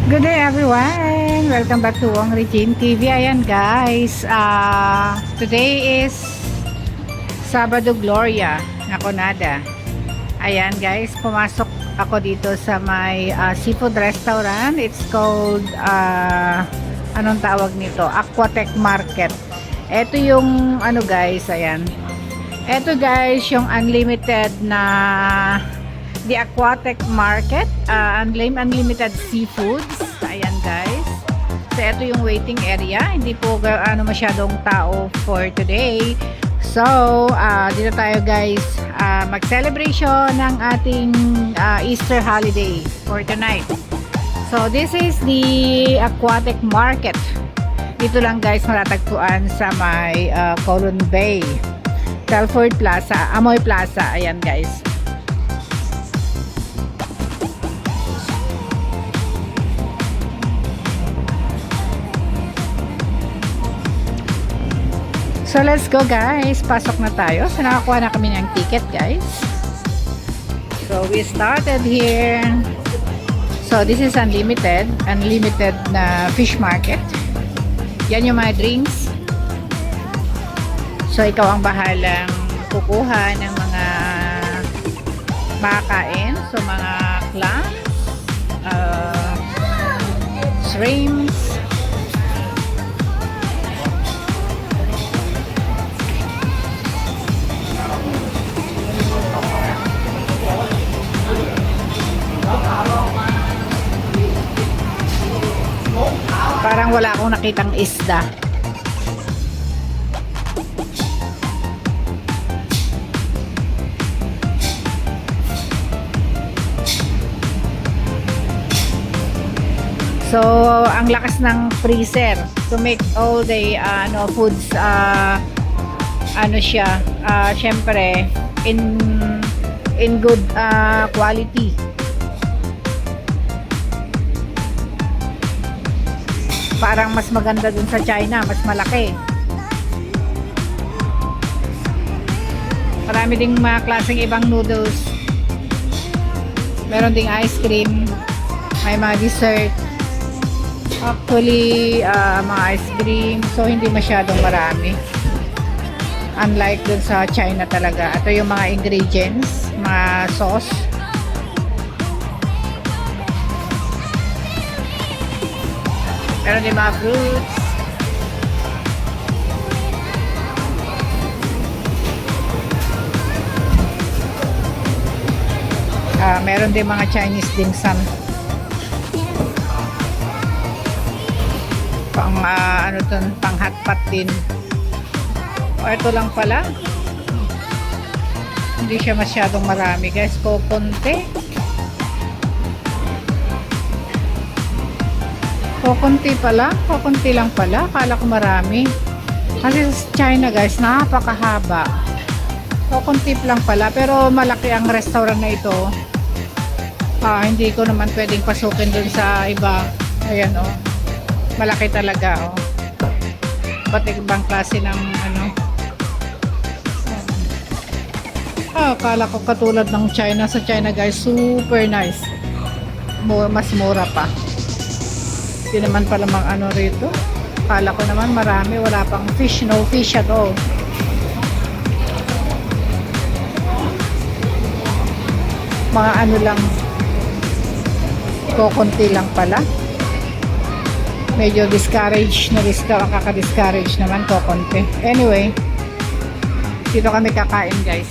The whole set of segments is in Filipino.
Good day everyone! Welcome back to Wong Regine TV. Ayan guys, today is Sabado Gloria, Naconada. Ayan guys, pumasok ako dito sa may seafood restaurant. It's called, anong tawag nito? Aquatech Market. Ito yung ano guys, ayan. Ito guys, yung unlimited na The Aquatech Market, unlimited seafoods. Ayan guys. So ito yung waiting area. Hindi po masyadong tao for today. So dito tayo guys mag-celebration ng ating Easter holiday for tonight. So this is the Aquatech Market. Dito lang guys matatagpuan sa may Colon Bay, Telford Plaza, Amoy Plaza. Ayan guys. So let's go guys, pasok na tayo. So nakakuha na kami ng ticket guys. So we started here. So this is unlimited na fish market. Yan yung mga drinks. So ikaw ang bahalang kukuha ng mga makakain. So mga clams, shrimps, parang wala akong nakitang isda. So, ang lakas ng freezer to make all the foods siya, syempre in good quality. Parang mas maganda dun sa China, mas malaki. Marami ding mga klaseng ibang noodles. Meron ding ice cream. May mga dessert. Actually, mga ice cream. So, hindi masyadong marami. Unlike dun sa China talaga. Ito yung mga ingredients. Mga sauce. Meron din mga fruits. Meron din mga Chinese dim sum. Pang pang hotpot din. O ito lang pala. Hindi siya masyadong marami guys. Kokonte. Kukunti lang pala. Akala ko marami. Kasi sa China guys, napakahaba. Kukunti lang pala. Pero malaki ang restaurant na ito. Hindi ko naman pwedeng pasukin dun sa iba. Ayan o. Malaki talaga o. Ba't ibang klase ng akala ko katulad ng China. Sa China guys, super nice. Mas mura pa. Hindi naman pala rito. Akala ko naman marami. Wala pang fish. No fish at all. Mga lang. Kukunti lang pala. Medyo discourage na kaka-discourage naman. Kukunti. Anyway. Dito kami kakain guys.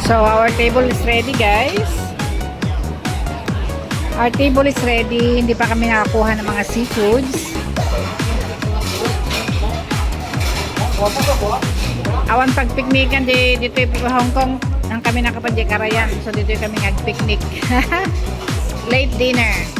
So, our table is ready, guys. Our table is ready. Hindi pa kami nakakuha ng mga seafoods. Awan pagpiknikan dito yung Hong Kong. Ang kami nakapadya Karayan. So, dito kami nag-picnic. Late dinner.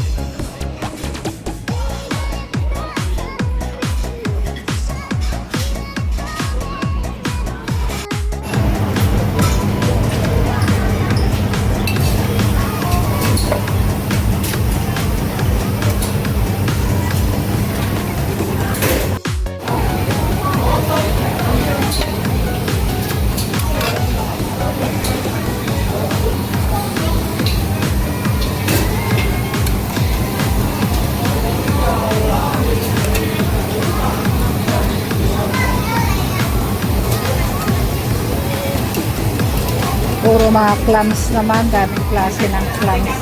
Puro mga clams naman, daming klase ng clams.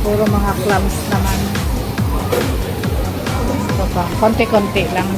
Puro mga clams naman. Ito pa, konti-konti lang.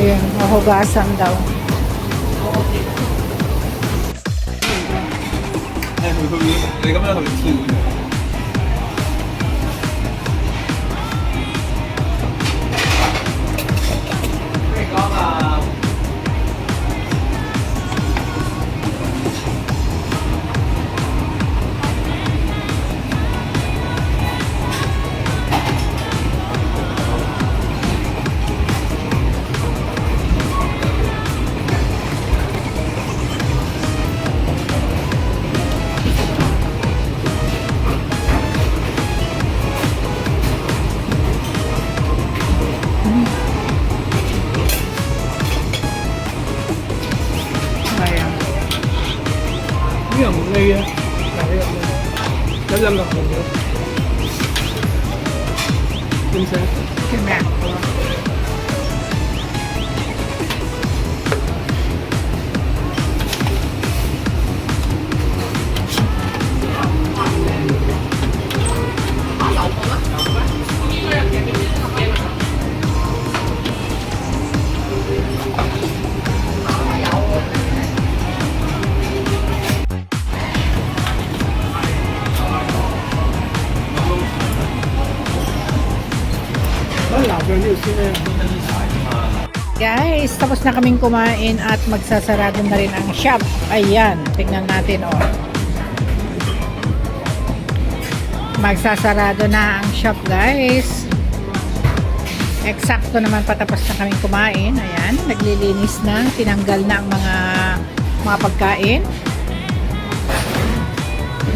Ayun, mahugasan daw. Ayan. Cái là một ly á, nó lâm ngọc một nữa. Chính xác. Cái mẹ. Guys, tapos na kaming kumain at magsasarado na rin ang shop. Ayan, tingnan natin oh. Magsasarado na ang shop, guys. Eksakto naman patapos na kaming kumain. Ayan, naglilinis na, tinanggal na ang mga pagkain.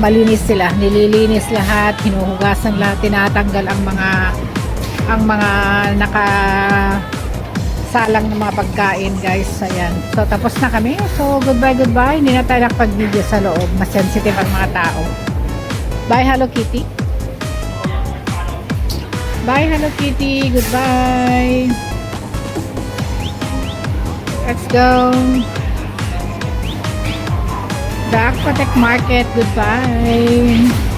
Malinis sila, nililinis lahat, hinuhugasan lahat, tinatanggal ang mga nakasalang ng mga pagkain, guys. Ayan. So, tapos na kami. So, goodbye. Hindi na tayo nakapag-video sa loob. Mas sensitive ang mga tao. Bye, Hello Kitty. Bye, Hello Kitty. Goodbye. Let's go. the Aquatech Market. Goodbye.